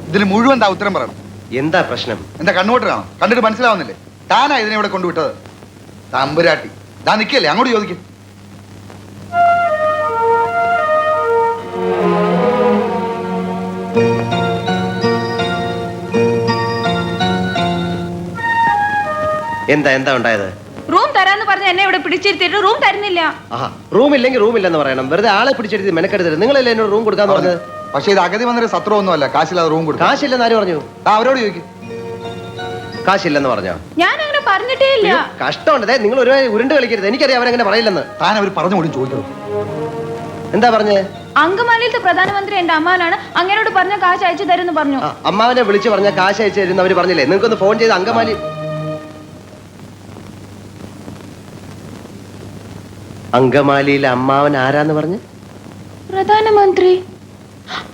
ഇതിന് മുഴുവൻ താ ഉത്തരം പറയണം. എന്താ പ്രശ്നം? എന്താ കണ്ണുകൊട്ടാണോ? കണ്ടിട്ട് മനസ്സിലാവുന്നില്ലേ? താനാ ഇതിനെ ഇവിടെ കൊണ്ടുവിട്ടത്? തമ്പുരാട്ടി താ നിൽക്കല്ലേ, അങ്ങോട്ട് ചോദിക്കും. എന്താ എന്താ ഉണ്ടായത്? റൂം തരാന്ന് പറഞ്ഞ എന്നെ ഇവിടെ പിടിച്ചിരുത്തിട്ട് റൂം തരുന്നില്ല. റൂം ഇല്ലെങ്കിൽ റൂം ഇല്ലെന്ന് പറയണം. വെറുതെ ആളെ പിടിച്ചെടുത്ത് മെനക്കെടുത്തത്. നിങ്ങളല്ലേ എന്നോട് റൂം കൊടുക്കാന്ന് പറഞ്ഞത്? പക്ഷേ ഇത് അഗതി വന്നൊരു സത്രമൊന്നുമല്ല. കാശില്ലാതെ റൂം കൊടുക്കും. കാശില്ലെന്ന് ആര് പറഞ്ഞു? അവരോട് ചോദിക്കും. കാശില്ലെന്ന് പറഞ്ഞോ? ഞാൻ അങ്ങനെ പറഞ്ഞിട്ടേ ഇല്ല. കഷ്ടമുണ്ട്. നിങ്ങൾ ഒരു ഉരുണ്ട് കളിക്കരുത്. എനിക്കറിയാം അവരങ്ങനെ പറയില്ലെന്ന്. താൻ അവർ പറഞ്ഞു കൂടി ചോദിക്കണം. എന്താ പറഞ്ഞേ? അങ്കമാലിയിലത്തെ പ്രധാനമന്ത്രി എന്റെ അമ്മാവനാണ്, അങ്ങനോട് പറഞ്ഞ കാശ് അയച്ചു തരുമെന്ന് പറഞ്ഞു. അമ്മാവനെ വിളിച്ച് പറഞ്ഞ കാശ് അയച്ചു തരുന്ന അവര് പറഞ്ഞില്ലേ? നിങ്ങൾക്കൊന്ന് ഫോൺ ചെയ്ത് അങ്കമാലിയിലെ അമ്മാവൻ ആരാന്ന് പറഞ്ഞു? പ്രധാനമന്ത്രി.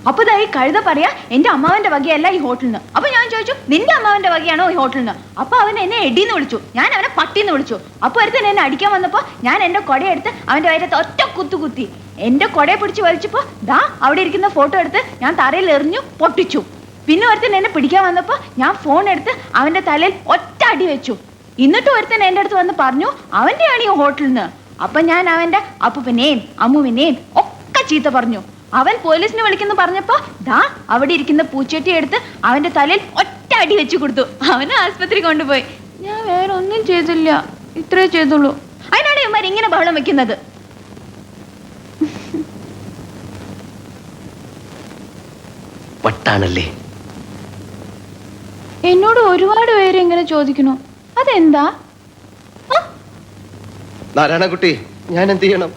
അപ്പൊ ഈ കഴുത പറയാ എന്റെ അമ്മാവന്റെ വകയല്ല ഈ ഹോട്ടലിന്. അപ്പൊ ഞാൻ ചോദിച്ചു നിന്റെ അമ്മാവന്റെ വകയാണോ ഈ ഹോട്ടലിന്? അപ്പൊ അവൻ എന്നെ എടിന്ന് വിളിച്ചു, ഞാൻ അവനെ പട്ടിന്ന് വിളിച്ചു. അപ്പൊ ഒരുത്തൻ എന്നെ അടിക്കാൻ വന്നപ്പോ ഞാൻ എന്റെ കൊടയെടുത്ത് അവന്റെ വയറ്റത്ത് ഒറ്റ കുത്തി. എന്റെ കൊടയെ പിടിച്ച് വലിച്ചപ്പോ ദാ അവിടെ ഇരിക്കുന്ന ഫോട്ടോ എടുത്ത് ഞാൻ തറയിൽ എറിഞ്ഞു പൊട്ടിച്ചു. പിന്നെ ഒരുത്തൻ എന്നെ പിടിക്കാൻ വന്നപ്പോ ഞാൻ ഫോൺ എടുത്ത് അവന്റെ തലയിൽ ഒറ്റ അടി വെച്ചു. എന്നിട്ട് ഒരുത്തൻ എന്റെ അടുത്ത് വന്ന് പറഞ്ഞു അവന്റെയാണ് ഈ ഹോട്ടലിന്. അപ്പൊ ഞാൻ അവന്റെ അപ്പൂപ്പനെയും അമ്മുവിനെയും ഒക്കെ ചീത്ത പറഞ്ഞു. അവൻ പോലീസിനെ വിളിക്കുന്നു പറഞ്ഞപ്പോ ദാ അവിടെ ഇരിക്കുന്ന പൂച്ചട്ടി എടുത്ത് അവന്റെ തലയിൽ ഒറ്റ അടി വെച്ചു കൊടുത്തു. അവനെ ആസ്പത്രി കൊണ്ടുപോയി. ഞാൻ വേറെ ഒന്നും ചെയ്തില്ല, ഇത്രേ ചെയ്തുള്ളൂ. അതിനാണ് ഇവന്മാർ ഇങ്ങനെ ബഹളം വെക്കുന്നത്. വട്ടാണല്ലേ? എന്നോട് ഒരുപാട് പേര് ഇങ്ങനെ ചോദിക്കുന്നു, അതെന്താ? നാരായണക്കുട്ടി, ഞാൻ എന്ത് ചെയ്യണം?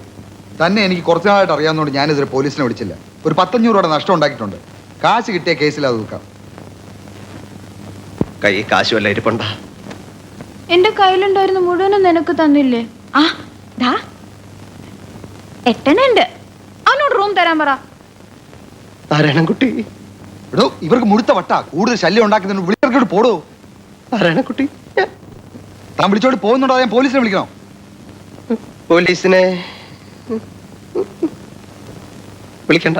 തന്നെ എനിക്ക് കുറച്ചു നാളായിട്ട് അറിയാവുന്നതുകൊണ്ട് ഞാനിതുവരെ പോലീസിനെ വിളിച്ചില്ല. ഒരു 1500 രൂപയുടെ നഷ്ടം ഉണ്ടാക്കിയിട്ടുണ്ട്. കാശ് കിട്ടിയ കേസിൽ അത് വെക്കാം. കൈ കാശ് വല്ല ഇരിപ്പുണ്ട? എന്റെ കയ്യിലുണ്ടായിരുന്നു മുഴുവനും നിനക്ക് തന്നില്ലേ? എട്ടനുണ്ട്, അവനോട് റൂം തരാൻ പറ. നാരായണക്കുട്ടി, എടോ ഇവർക്ക് മുഴുത്ത വട്ടാ. കൂടുതൽ ശല്യം ഉണ്ടാക്കുന്നതിന് വിളിച്ചോട്ട് പോടോ. നാരായണക്കുട്ടി, താൻ വിളിച്ചോട്ട് പോകുന്നുണ്ടോ? ഞാൻ പോലീസിനെ വിളിക്കണോ? പോലീസിനെ വിളിക്കണ്ട.